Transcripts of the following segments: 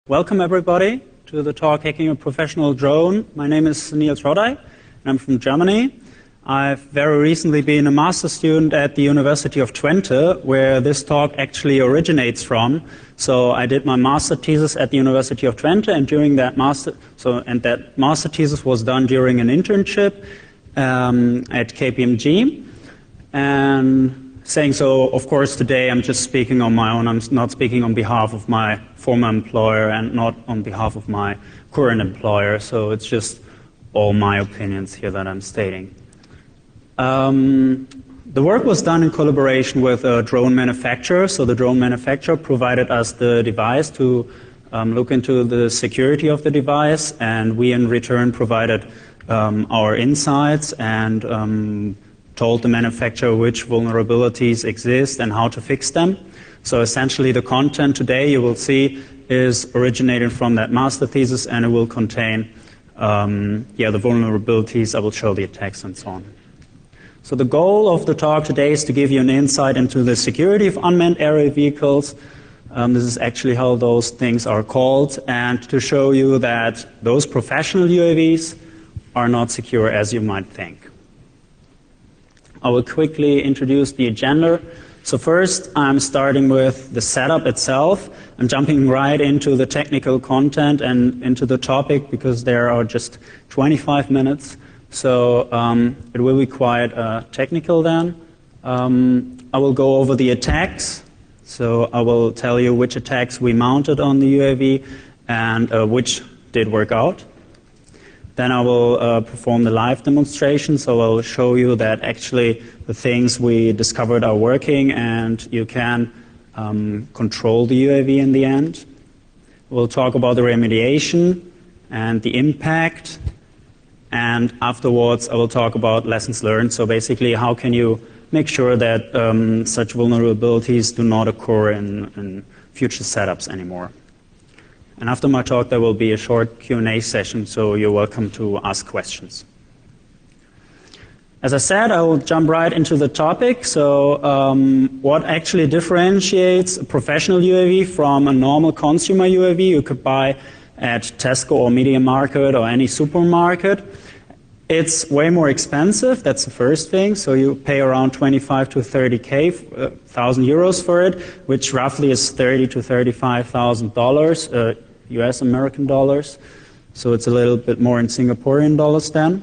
Welcome everybody to the talk Hacking a Professional Drone. My name is Niels Rodday and I'm from Germany. I've very recently been a master's student at the University of Twente, where this talk actually originates from. So I did my master thesis at the University of Twente, and during that master thesis was done during an internship at KPMG. And saying so, of course, today I'm just speaking on my own. I'm not speaking on behalf of my former employer and not on behalf of my current employer. So it's just all my opinions here that I'm stating. The work was done in collaboration with a drone manufacturer. So the drone manufacturer provided us the device to look into the security of the device, and we in return provided our insights and told the manufacturer which vulnerabilities exist and how to fix them. So essentially the content today you will see is originated from that master thesis, and it will contain the vulnerabilities. I will show the attacks and so on. So the goal of the talk today is to give you an insight into the security of unmanned aerial vehicles. This is actually how those things are called, and to show you that those professional UAVs are not secure as you might think. I will quickly introduce the agenda. So first, I'm starting with the setup itself. I'm jumping right into the technical content and into the topic because there are just 25 minutes. So it will be quite technical then. I will go over the attacks. So I will tell you which attacks we mounted on the UAV and which did work out. Then I will perform the live demonstration, so I'll show you that actually the things we discovered are working and you can control the UAV in the end. We'll talk about the remediation and the impact, and afterwards I will talk about lessons learned. So basically, how can you make sure that such vulnerabilities do not occur in future setups anymore. And after my talk, there will be a short Q&A session, so you're welcome to ask questions. As I said, I will jump right into the topic. So what actually differentiates a professional UAV from a normal consumer UAV you could buy at Tesco or Media Market or any supermarket? It's way more expensive, that's the first thing. So you pay around 25 to 30,000 euros for it, which roughly is $30,000 to $35,000 US American dollars. So it's a little bit more in Singaporean dollars then.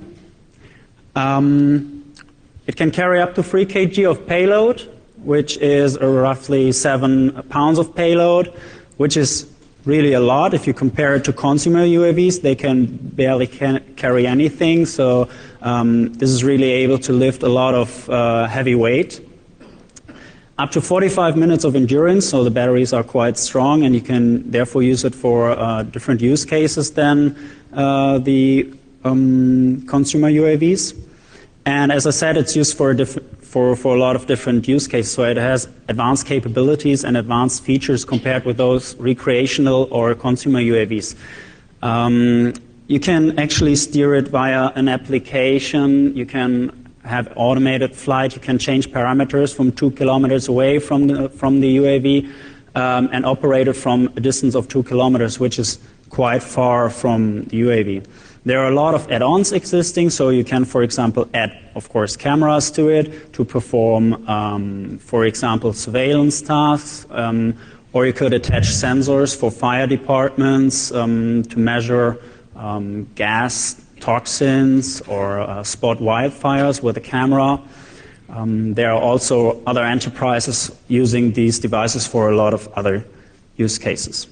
It can carry up to 3 kg of payload, which is roughly 7 pounds of payload, which is really a lot. If you compare it to consumer UAVs, they can barely carry anything. So this is really able to lift a lot of heavy weight. Up to 45 minutes of endurance, so the batteries are quite strong, and you can therefore use it for different use cases than the consumer UAVs. And as I said, it's used for a lot of different use cases. So it has advanced capabilities and advanced features compared with those recreational or consumer UAVs. You can actually steer it via an application. You can have automated flight. You can change parameters from 2 kilometers away from the UAV and operate it from a distance of 2 kilometers, which is quite far from the UAV. There are a lot of add-ons existing, so you can, for example, add, of course, cameras to it to perform, for example, surveillance tasks, or you could attach sensors for fire departments to measure gas toxins or spot wildfires with a camera. There are also other enterprises using these devices for a lot of other use cases.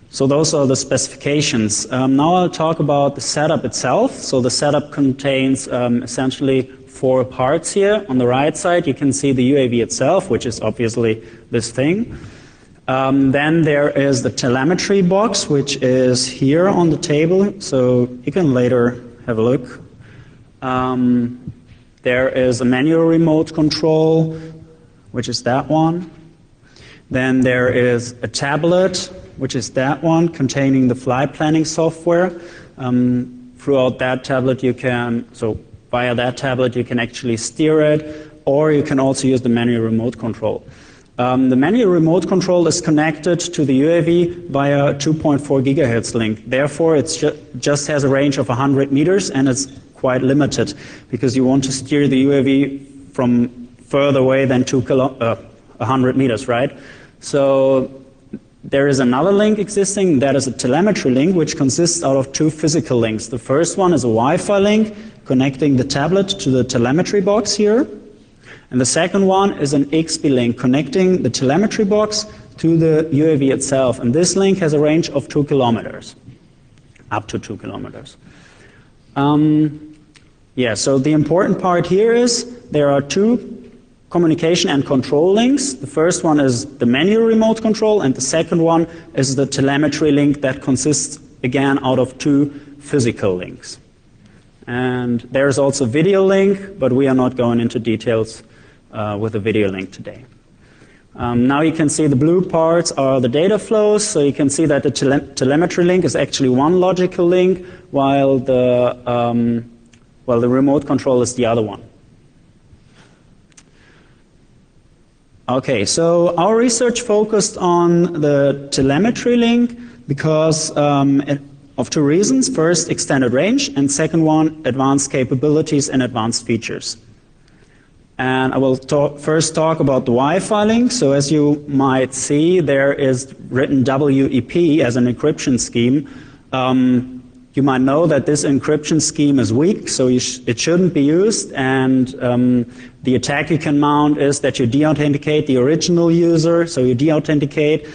So those are the specifications. Now I'll talk about the setup itself. So the setup contains essentially 4 parts here. On the right side, you can see the UAV itself, which is obviously this thing. Then there is the telemetry box, which is here on the table, so you can later have a look. There is a manual remote control, which is that one. Then there is a tablet, which is that one, containing the flight planning software. Throughout that tablet via that tablet you can actually steer it, or you can also use the manual remote control. The manual remote control is connected to the UAV via a 2.4 gigahertz link. Therefore, it just has a range of 100 meters, and it's quite limited because you want to steer the UAV from further away than 100 meters, right? So there is another link existing, that is a telemetry link, which consists out of two physical links. The first one is a Wi-Fi link connecting the tablet to the telemetry box here. And the second one is an XBee link connecting the telemetry box to the UAV itself. And this link has a range of 2 kilometers, up to 2 kilometers. So the important part here is there are two communication and control links. The first one is the manual remote control, and the second one is the telemetry link that consists, again, out of two physical links. And there's also a video link, but we are not going into details with the video link today. Now you can see the blue parts are the data flows, so you can see that the telemetry link is actually one logical link, while the remote control is the other one. Okay, so our research focused on the telemetry link because of two reasons. First, extended range, and second one, advanced capabilities and advanced features. And I will first talk about the Wi-Fi link. So as you might see, there is written WEP as an encryption scheme. You might know that this encryption scheme is weak, so it shouldn't be used. And the attack you can mount is that you de-authenticate the original user. So you de-authenticate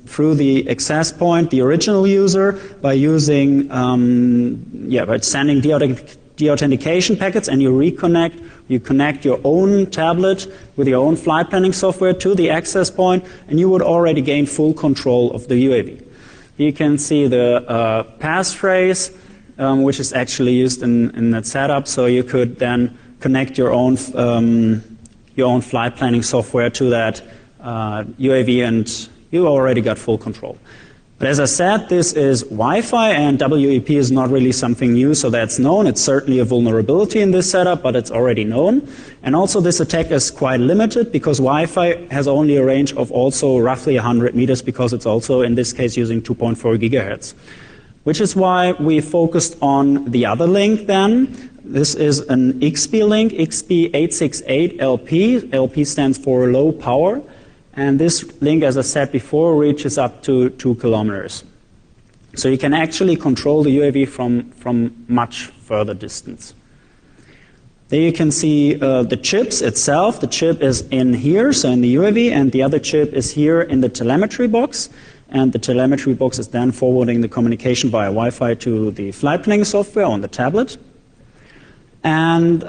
through the access point the original user by using, by sending de-authentication packets, and you connect your own tablet with your own flight planning software to the access point, and you would already gain full control of the UAV. You can see the passphrase, which is actually used in that setup, so you could then connect your own flight planning software to that UAV, and you already got full control. But as I said, this is Wi-Fi, and WEP is not really something new, so that's known. It's certainly a vulnerability in this setup, but it's already known. And also this attack is quite limited because Wi-Fi has only a range of also roughly 100 meters because it's also, in this case, using 2.4 gigahertz. Which is why we focused on the other link then. This is an XBee link, XBee 868LP. LP stands for low power. And this link, as I said before, reaches up to 2 kilometers. So you can actually control the UAV from much further distance. There you can see the chips itself. The chip is in here, so in the UAV, and the other chip is here in the telemetry box. And the telemetry box is then forwarding the communication via Wi-Fi to the flight planning software on the tablet. And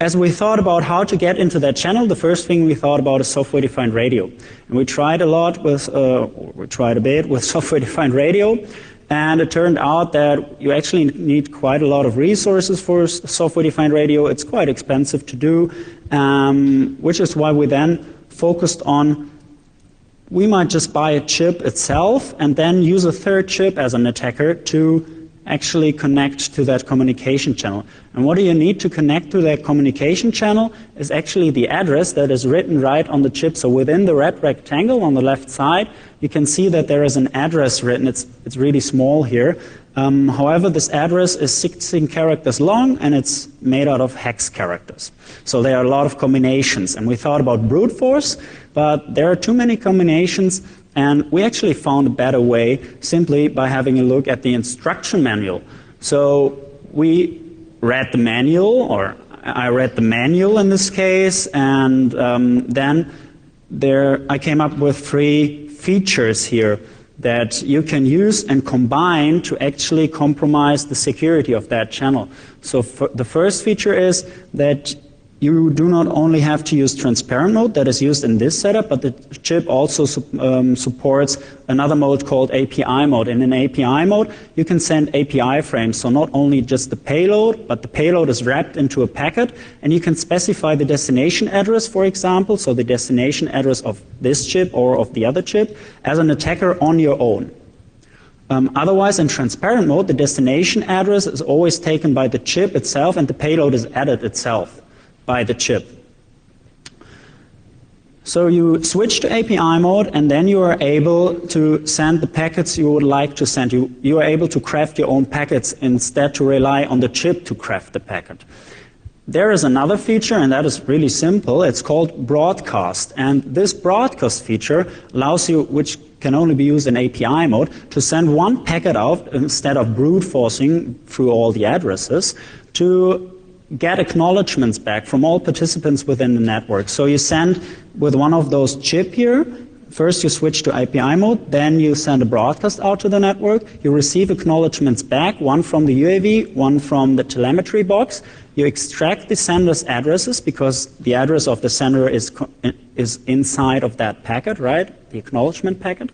as we thought about how to get into that channel, the first thing we thought about is software-defined radio. And we tried a bit with software-defined radio, and it turned out that you actually need quite a lot of resources for software-defined radio. It's quite expensive to do, which is why we then focused on, we might just buy a chip itself and then use a third chip as an attacker to actually connect to that communication channel. And what do you need to connect to that communication channel is actually the address that is written right on the chip. So within the red rectangle on the left side, you can see that there is an address written. It's really small here. However, this address is 16 characters long, and it's made out of hex characters. So there are a lot of combinations. And we thought about brute force, but there are too many combinations. And we actually found a better way simply by having a look at the instruction manual. So we read the manual, or I read the manual in this case, and then I came up with 3 features here that you can use and combine to actually compromise the security of that channel. So the first feature is that you do not only have to use transparent mode that is used in this setup, but the chip also supports another mode called API mode. And in API mode, you can send API frames. So not only just the payload, but the payload is wrapped into a packet, and you can specify the destination address, for example, so the destination address of this chip or of the other chip, as an attacker on your own. Otherwise, in transparent mode, the destination address is always taken by the chip itself, and the payload is added itself by the chip. So you switch to API mode, and then you are able to send the packets you would like to send. You are able to craft your own packets instead to rely on the chip to craft the packet. There is another feature, and that is really simple. It's called broadcast. And this broadcast feature allows you, which can only be used in API mode, to send one packet out instead of brute forcing through all the addresses to get acknowledgements back from all participants within the network. So you send with one of those chip here, first you switch to API mode, then you send a broadcast out to the network, you receive acknowledgements back, one from the UAV, one from the telemetry box. You extract the sender's addresses because the address of the sender is inside of that packet, right? The acknowledgement packet.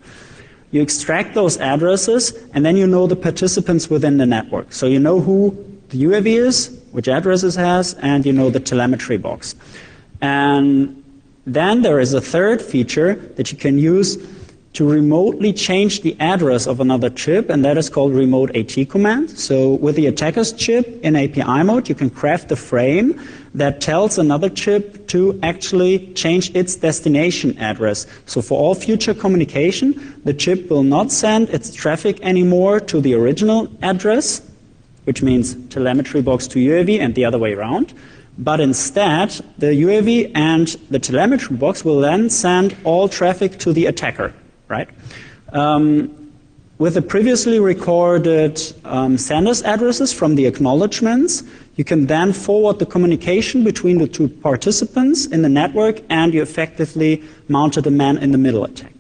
You extract those addresses, and then you know the participants within the network. So you know who the UAV is, which addresses it has, and you know the telemetry box. And then there is a third feature that you can use to remotely change the address of another chip, and that is called remote AT command. So with the attacker's chip in API mode, you can craft a frame that tells another chip to actually change its destination address. So for all future communication, the chip will not send its traffic anymore to the original address, which means telemetry box to UAV and the other way around. But instead, the UAV and the telemetry box will then send all traffic to the attacker, right? With the previously recorded sender's addresses from the acknowledgements, you can then forward the communication between the two participants in the network, and you effectively mounted a man-in-the-middle attack.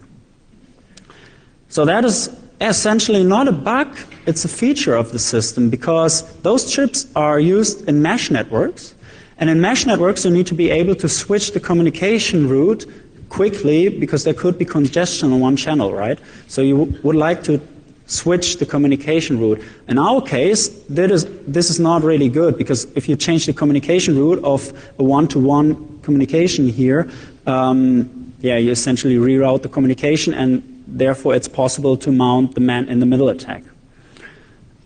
So that is essentially not a bug, it's a feature of the system, because those chips are used in mesh networks, and in mesh networks you need to be able to switch the communication route quickly because there could be congestion on one channel, right? So you would like to switch the communication route. In our case, this is not really good, because if you change the communication route of a one-to-one communication here, you essentially reroute the communication, and therefore it's possible to mount the man-in-the-middle attack.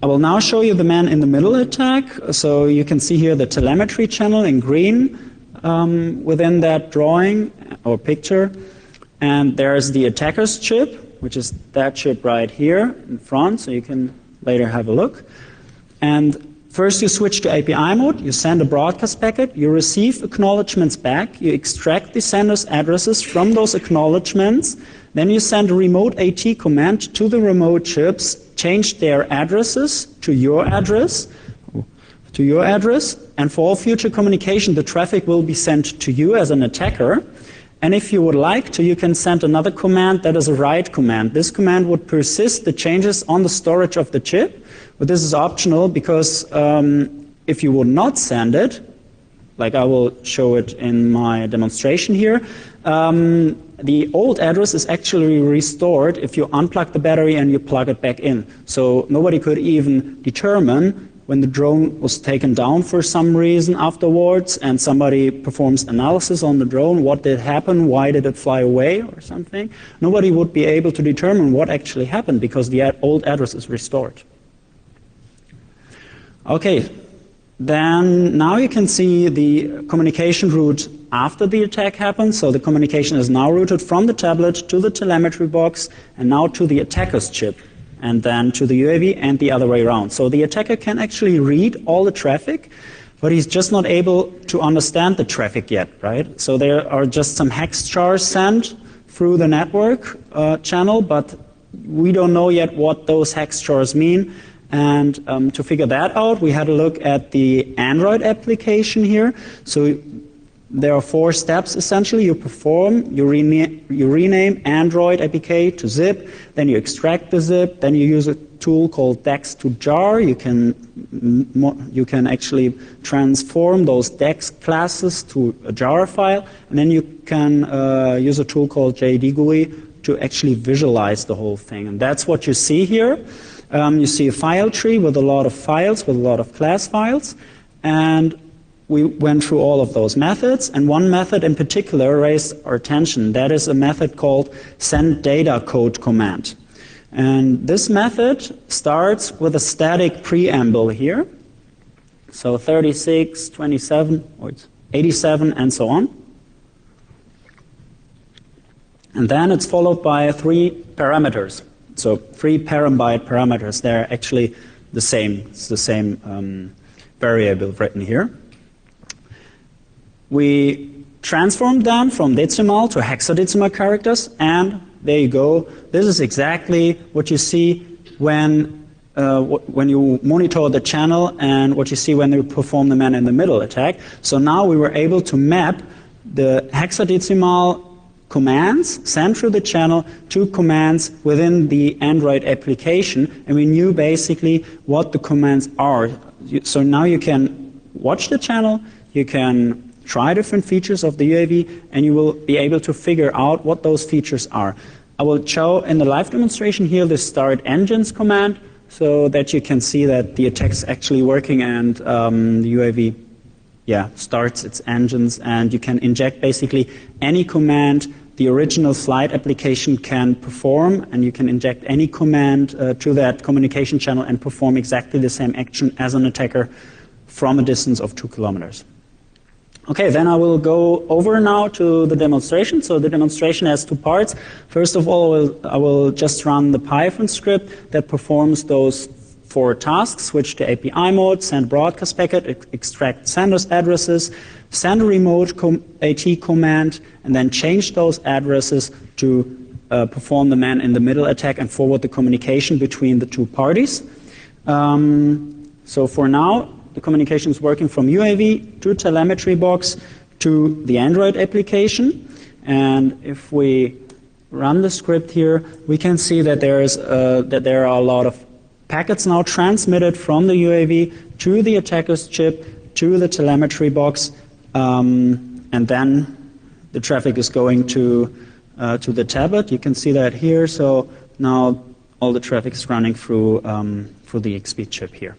I will now show you the man-in-the-middle attack. So you can see here the telemetry channel in green within that drawing or picture. And there's the attacker's chip, which is that chip right here in front, so you can later have a look. And first you switch to API mode, you send a broadcast packet, you receive acknowledgements back, you extract the sender's addresses from those acknowledgements, then you send a remote AT command to the remote chips, change their addresses to your address, and for all future communication, the traffic will be sent to you as an attacker. And if you would like to, you can send another command that is a write command. This command would persist the changes on the storage of the chip, but this is optional because if you would not send it, like I will show it in my demonstration here, the old address is actually restored if you unplug the battery and you plug it back in. So nobody could even determine when the drone was taken down for some reason afterwards and somebody performs analysis on the drone, what did happen, why did it fly away or something. Nobody would be able to determine what actually happened because the old address is restored. Okay, then now you can see the communication route after the attack happened. So the communication is now routed from the tablet to the telemetry box and now to the attacker's chip, and then to the UAV and the other way around. So the attacker can actually read all the traffic, but he's just not able to understand the traffic yet, right? So there are just some hex chars sent through the network channel, but we don't know yet what those hex chars mean. And to figure that out, we had a look at the Android application here. So there are 4 steps essentially. You perform, you rename Android APK to zip, then you extract the zip, then you use a tool called DEX to jar. You can actually transform those DEX classes to a jar file, and then you can use a tool called JDGUI to actually visualize the whole thing. And that's what you see here. You see a file tree with a lot of files, with a lot of class files, and we went through all of those methods, and one method in particular raised our attention. That is a method called send data code command. And this method starts with a static preamble here. So 36, 27, or 87, and so on. And then it's followed by 3 parameters. So 3 parambyte parameters. They're actually the same. It's the same variable written here. We transformed them from decimal to hexadecimal characters, and there you go. This is exactly what you see when you monitor the channel and what you see when you perform the man-in-the-middle attack. So now we were able to map the hexadecimal commands sent through the channel to commands within the Android application, and we knew basically what the commands are. So now you can watch the channel, you can try different features of the UAV, and you will be able to figure out what those features are. I will show in the live demonstration here the start engines command, so that you can see that the attack's actually working, and the UAV starts its engines, and you can inject basically any command the original flight application can perform, and you can inject any command to that communication channel and perform exactly the same action as an attacker from a distance of 2 kilometers. Okay, then I will go over now to the demonstration. So the demonstration has 2 parts. First of all, I will just run the Python script that performs those 4 tasks: switch to API mode, send broadcast packet, extract sender's addresses, send a remote AT command, and then change those addresses to perform the man-in-the-middle attack and forward the communication between the 2 parties. So for now, the communication is working from UAV to telemetry box to the Android application. And if we run the script here, we can see that there are a lot of packets now transmitted from the UAV to the attacker's chip to the telemetry box, and then the traffic is going to the tablet. You can see that here. So now all the traffic is running through the XP chip here.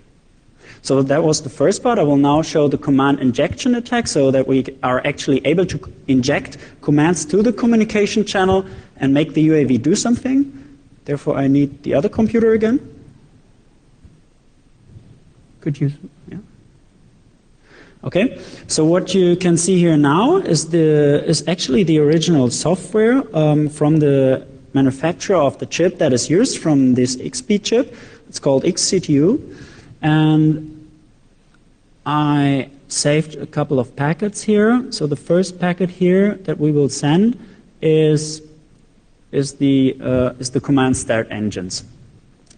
So that was the first part. I will now show the command injection attack, so that we are actually able to inject commands to the communication channel and make the UAV do something. Therefore, I need the other computer again. Could you? Yeah. Okay. So what you can see here now is actually the original software from the manufacturer of the chip that is used from this XP chip. It's called XCTU, and I saved a couple of packets here. So the first packet here that we will send is the command start engines,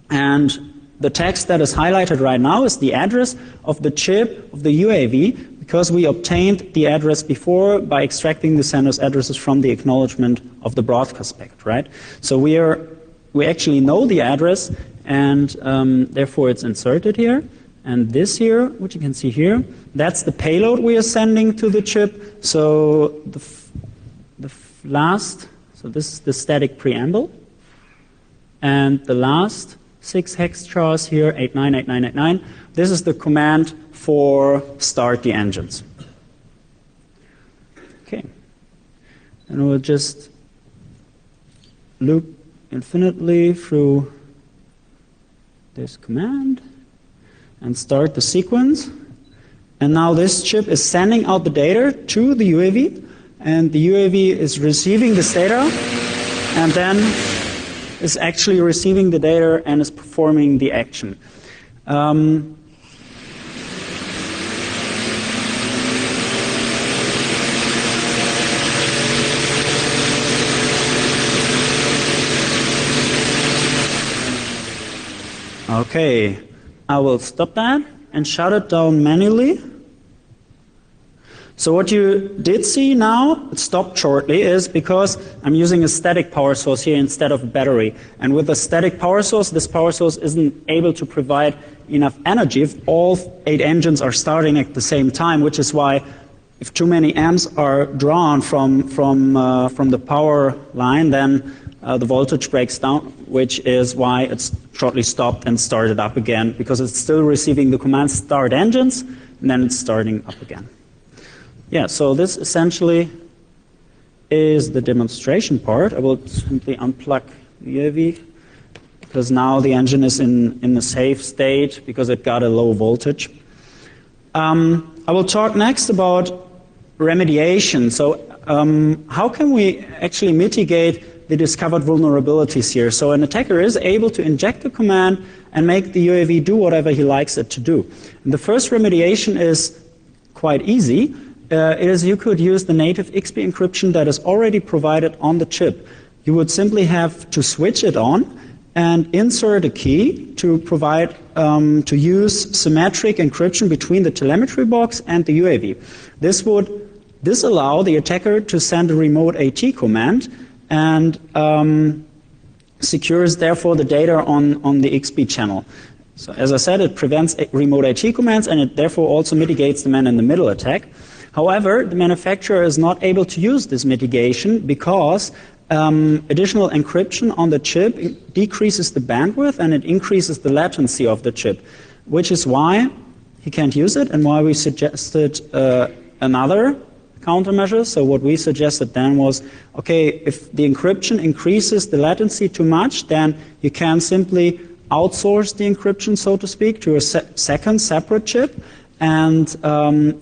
and the text that is highlighted right now is the address of the chip of the UAV, because we obtained the address before by extracting the sender's addresses from the acknowledgement of the broadcast packet, right? So we actually know the address, and therefore it's inserted here. And this here, which you can see here, that's the payload we are sending to the chip. So so this is the static preamble, and the last 6 hex chars here, 898989, this is the command for start the engines. Okay, and we'll just loop infinitely through this command and start the sequence. And now this chip is sending out the data to the UAV, and the UAV is receiving this data, and then is actually receiving the data and is performing the action. Okay, I will stop that and shut it down manually. So what you did see now, it stopped shortly, is because I'm using a static power source here instead of a battery. And with a static power source, this power source isn't able to provide enough energy if all 8 engines are starting at the same time, which is why if too many amps are drawn from the power line, then the voltage breaks down, which is why it's shortly stopped and started up again, because it's still receiving the command start engines, and then it's starting up again. Yeah, so this essentially is the demonstration part. I will simply unplug the UAV, because now the engine is in a safe state because it got a low voltage. I will talk next about remediation. So how can we actually mitigate the discovered vulnerabilities here. So an attacker is able to inject a command and make the UAV do whatever he likes it to do. And the first remediation is quite easy. You could use the native XP encryption that is already provided on the chip. You would simply have to switch it on and insert a key to provide to use symmetric encryption between the telemetry box and the UAV. This would disallow the attacker to send a remote AT command and secures therefore the data on the XP channel. So as I said, it prevents remote AT commands and it therefore also mitigates the man-in-the-middle attack. However, the manufacturer is not able to use this mitigation because additional encryption on the chip decreases the bandwidth and it increases the latency of the chip, which is why he can't use it and why we suggested another countermeasure. So what we suggested then was, okay, if the encryption increases the latency too much, then you can simply outsource the encryption, so to speak, to a second separate chip, and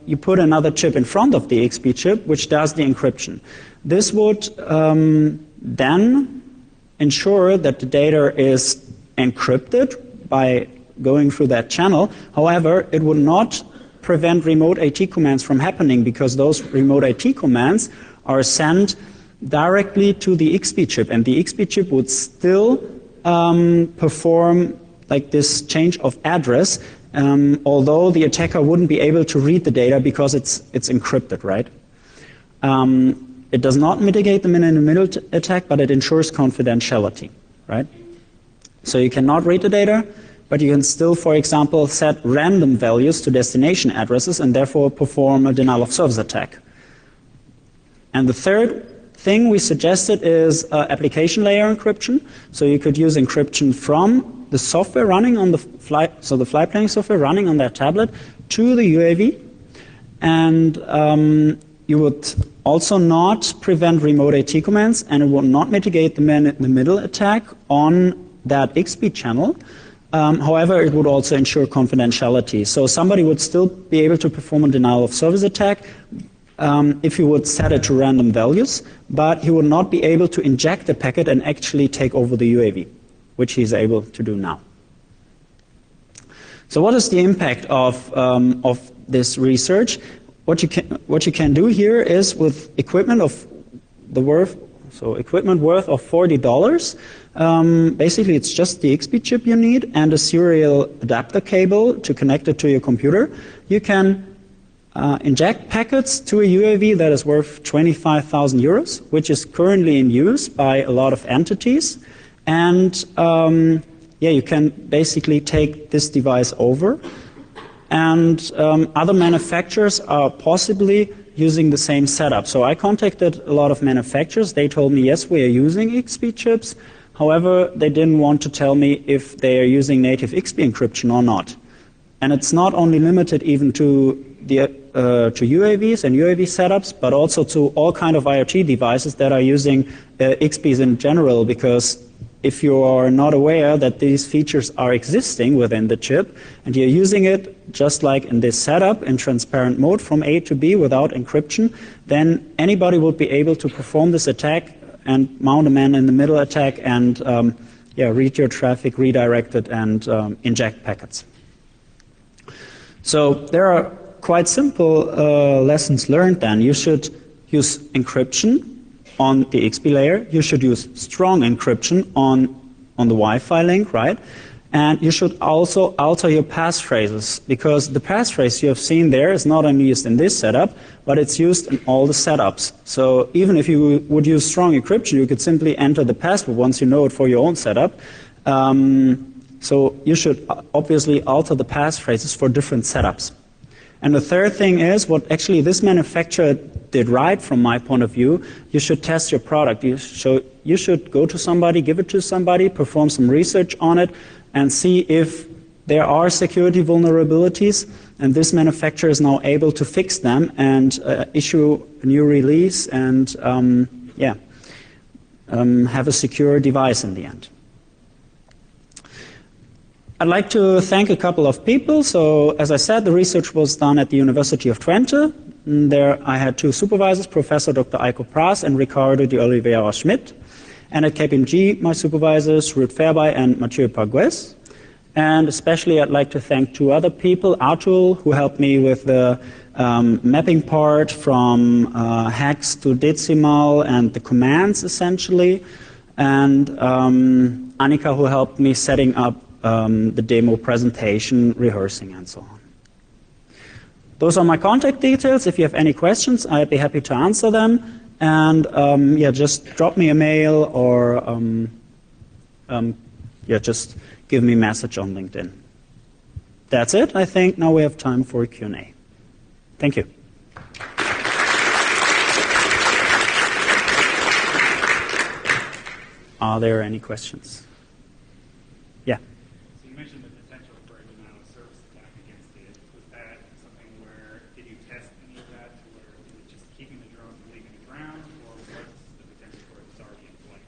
you put another chip in front of the XP chip, which does the encryption. This would then ensure that the data is encrypted by going through that channel. However, it would not prevent remote AT commands from happening because those remote AT commands are sent directly to the XP chip, and the XP chip would still perform like this change of address, although the attacker wouldn't be able to read the data because it's encrypted, right? It does not mitigate the man-in-the-middle attack, but it ensures confidentiality, right? So you cannot read the data, but you can still, for example, set random values to destination addresses and therefore perform a denial-of-service attack. And the third thing we suggested is application layer encryption. So you could use encryption from the software running on the flight, so the flight planning software running on that tablet to the UAV. And you would also not prevent remote AT commands, and it will not mitigate the man-in-the-middle attack on that XP channel. However, it would also ensure confidentiality. So somebody would still be able to perform a denial-of-service attack if you would set it to random values, but he would not be able to inject the packet and actually take over the UAV, which he's able to do now. So what is the impact of this research? What you can do here is with equipment of the worth, so equipment worth of $40, basically it's just the XP chip you need and a serial adapter cable to connect it to your computer. You can inject packets to a UAV that is worth 25,000 euros, which is currently in use by a lot of entities. And yeah, you can basically take this device over. And other manufacturers are possibly using the same setup. So I contacted a lot of manufacturers. They told me, yes, we are using XP chips. However, they didn't want to tell me if they are using native XP encryption or not. And it's not only limited even to to UAVs and UAV setups, but also to all kind of IoT devices that are using XPs in general, because if you are not aware that these features are existing within the chip and you're using it just like in this setup in transparent mode from A to B without encryption, then anybody would be able to perform this attack and mount a man-in-the-middle attack and yeah, read your traffic, redirect it, and inject packets. So there are quite simple lessons learned then. You should use encryption on the XP layer. You should use strong encryption on the Wi-Fi link, right? And you should also alter your passphrases, because the passphrase you have seen there is not only used in this setup, but it's used in all the setups. So even if you would use strong encryption, you could simply enter the password once you know it for your own setup. So you should obviously alter the passphrases for different setups. And the third thing is, what actually this manufacturer did right from my point of view, you should test your product. You should go to somebody, give it to somebody, perform some research on it, and see if there are security vulnerabilities, and this manufacturer is now able to fix them and issue a new release and have a secure device in the end. I'd like to thank a couple of people. So, as I said, the research was done at the University of Twente. There I had two supervisors, Professor Dr. Eiko Pras and Ricardo de Oliveira Schmidt. and at KPMG, my supervisors, Ruud Verbaai and Mathieu Pargues. And especially I'd like to thank two other people, Artul, who helped me with the mapping part from hex to decimal and the commands essentially, and Annika, who helped me setting up the demo presentation, rehearsing and so on. Those are my contact details. If you have any questions, I'd be happy to answer them. And yeah, just drop me a mail or yeah, just give me a message on LinkedIn. That's it. I think now we have time for a Q&A. Thank you. Are there any questions? Yeah. So you mentioned the potential for a denial of service attack against it. Was that something where, did you test any of that to where it was just keeping the drones from leaving the ground, or what's the potential for it that's already in flight?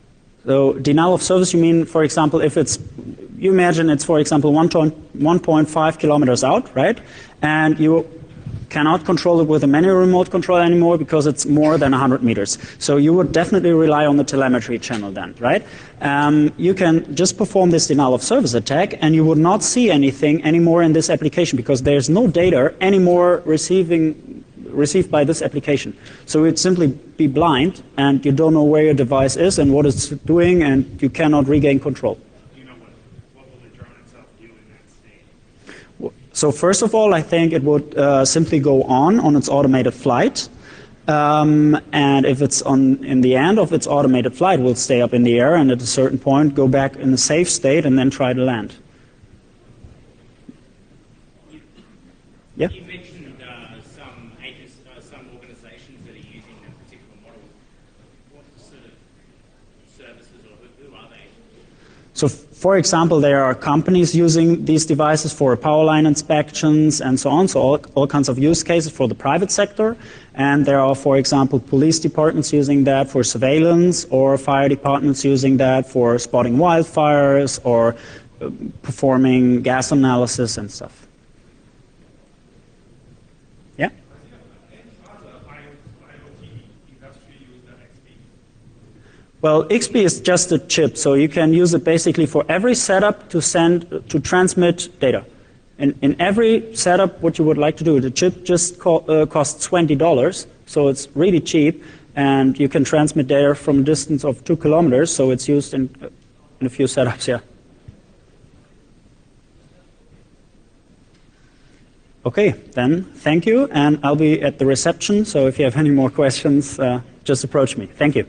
So denial of service, you mean, for example, if it's, you imagine it's, for example, 1.5 kilometers out, right? And you cannot control it with a manual remote control anymore because it's more than 100 meters. So you would definitely rely on the telemetry channel then, right? You can just perform this denial of service attack and you would not see anything anymore in this application because there's no data anymore received by this application. So it'd simply be blind and you don't know where your device is and what it's doing and you cannot regain control. So first of all, I think it would simply go on its automated flight. And if it's in the end of its automated flight, it will stay up in the air and at a certain point go back in a safe state and then try to land. Yeah? You mentioned some organizations that are using a particular model. What sort of services or who are they? So, for example, there are companies using these devices for power line inspections and so on, so all kinds of use cases for the private sector. And there are, for example, police departments using that for surveillance, or fire departments using that for spotting wildfires or performing gas analysis and stuff. Yeah? Well, XP is just a chip, so you can use it basically for every setup to transmit data. In every setup, what you would like to do, the chip just costs $20, so it's really cheap, and you can transmit data from a distance of 2 kilometers, so it's used in a few setups, yeah. Okay, then thank you, and I'll be at the reception, so if you have any more questions, just approach me. Thank you.